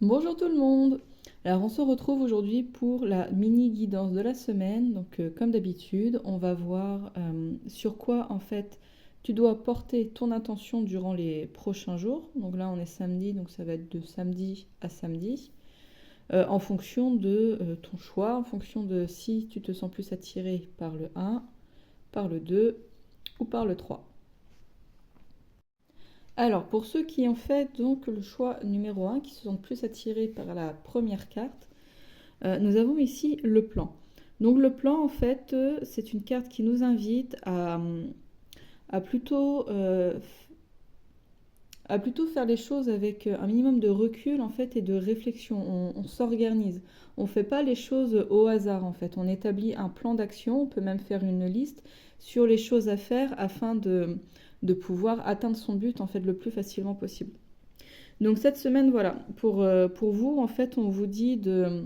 Bonjour tout le monde! Alors on se retrouve aujourd'hui pour la mini guidance de la semaine. Donc comme d'habitude, on va voir sur quoi en fait tu dois porter ton attention durant les prochains jours. Donc là on est samedi, donc ça va être de samedi à samedi. En fonction de ton choix, en fonction de si tu te sens plus attiré par le 1, par le 2 ou par le 3. Alors, pour ceux qui ont fait donc le choix numéro 1, qui se sentent plus attirés par la première carte, nous avons ici le plan. Donc le plan, en fait, c'est une carte qui nous invite à plutôt faire les choses avec un minimum de recul en fait et de réflexion. On s'organise. On ne fait pas les choses au hasard en fait. On établit un plan d'action. On peut même faire une liste sur les choses à faire afin de pouvoir atteindre son but en fait le plus facilement possible. Donc cette semaine, voilà, pour vous, en fait, on vous dit de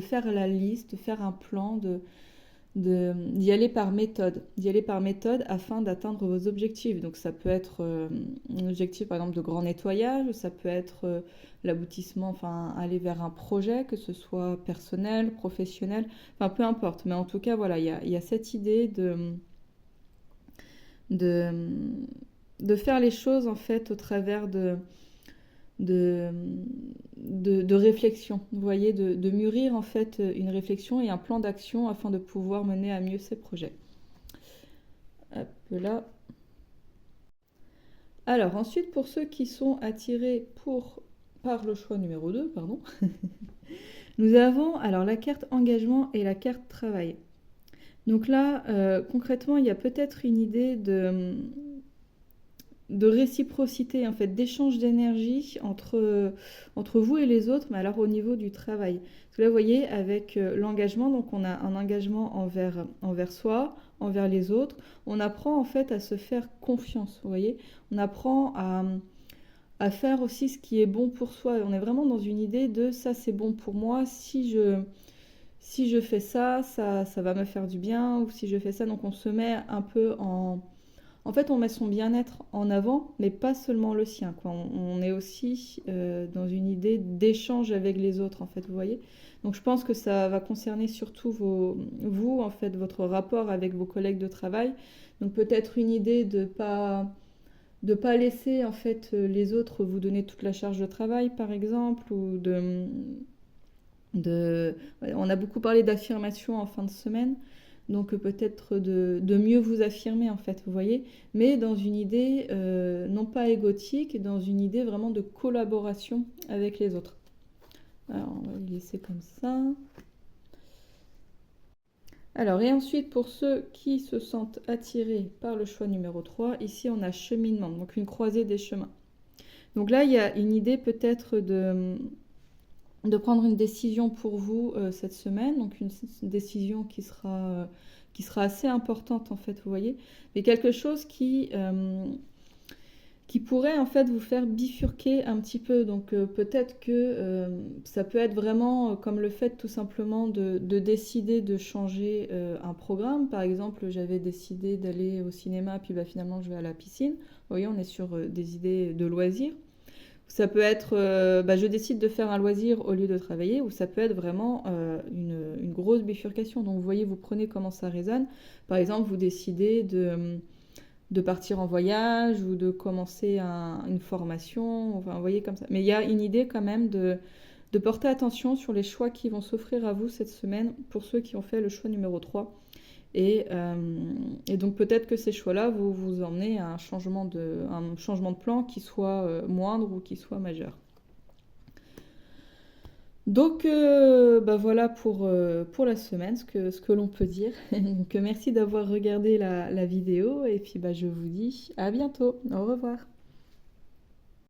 faire la liste, de faire un plan, d'y aller par méthode afin d'atteindre vos objectifs. Donc ça peut être un objectif par exemple de grand nettoyage, ça peut être l'aboutissement, enfin aller vers un projet, que ce soit personnel, professionnel, enfin peu importe. Mais en tout cas voilà, il y a cette idée de, de faire les choses en fait au travers de, de réflexion, vous voyez, de mûrir en fait une réflexion et un plan d'action afin de pouvoir mener à mieux ses projets. Hop là. Alors ensuite, pour ceux qui sont attirés par le choix numéro 2, pardon, nous avons alors la carte engagement et la carte travail. Donc là, concrètement, il y a peut-être une idée de réciprocité, en fait, d'échange d'énergie entre vous et les autres, mais alors au niveau du travail. Parce que là, vous voyez, avec l'engagement, donc on a un engagement envers soi, envers les autres. On apprend en fait à se faire confiance, vous voyez. On apprend à faire aussi ce qui est bon pour soi. On est vraiment dans une idée de ça, c'est bon pour moi. Si je fais ça, ça va me faire du bien. Ou si je fais ça, donc on se met un peu en fait, on met son bien-être en avant, mais pas seulement le sien, quoi. On est aussi dans une idée d'échange avec les autres, en fait, vous voyez. Donc, je pense que ça va concerner surtout vous, en fait, votre rapport avec vos collègues de travail. Donc, peut-être une idée de pas laisser, en fait, les autres vous donner toute la charge de travail, par exemple, ou on a beaucoup parlé d'affirmation en fin de semaine. Donc peut-être de mieux vous affirmer en fait, vous voyez, mais dans une idée non pas égotique, dans une idée vraiment de collaboration avec les autres. Alors on va le laisser comme ça. Alors et ensuite pour ceux qui se sentent attirés par le choix numéro 3, ici on a cheminement, donc une croisée des chemins. Donc là il y a une idée peut-être de prendre une décision pour vous cette semaine, donc une décision qui sera assez importante en fait, vous voyez, mais quelque chose qui pourrait en fait vous faire bifurquer un petit peu. Donc peut-être que ça peut être vraiment comme le fait tout simplement de décider de changer un programme. Par exemple, j'avais décidé d'aller au cinéma, puis finalement je vais à la piscine. Vous voyez, on est sur des idées de loisirs. Ça peut être, je décide de faire un loisir au lieu de travailler, ou ça peut être vraiment une grosse bifurcation. Donc vous voyez, vous prenez comment ça résonne. Par exemple, vous décidez de partir en voyage ou de commencer une formation, enfin vous voyez comme ça. Mais il y a une idée quand même de porter attention sur les choix qui vont s'offrir à vous cette semaine pour ceux qui ont fait le choix numéro 3. Et donc peut-être que ces choix-là vous emmenez à un changement de plan qui soit moindre ou qui soit majeur. Donc voilà pour la semaine ce que l'on peut dire. Donc merci d'avoir regardé la vidéo et puis je vous dis à bientôt. Au revoir.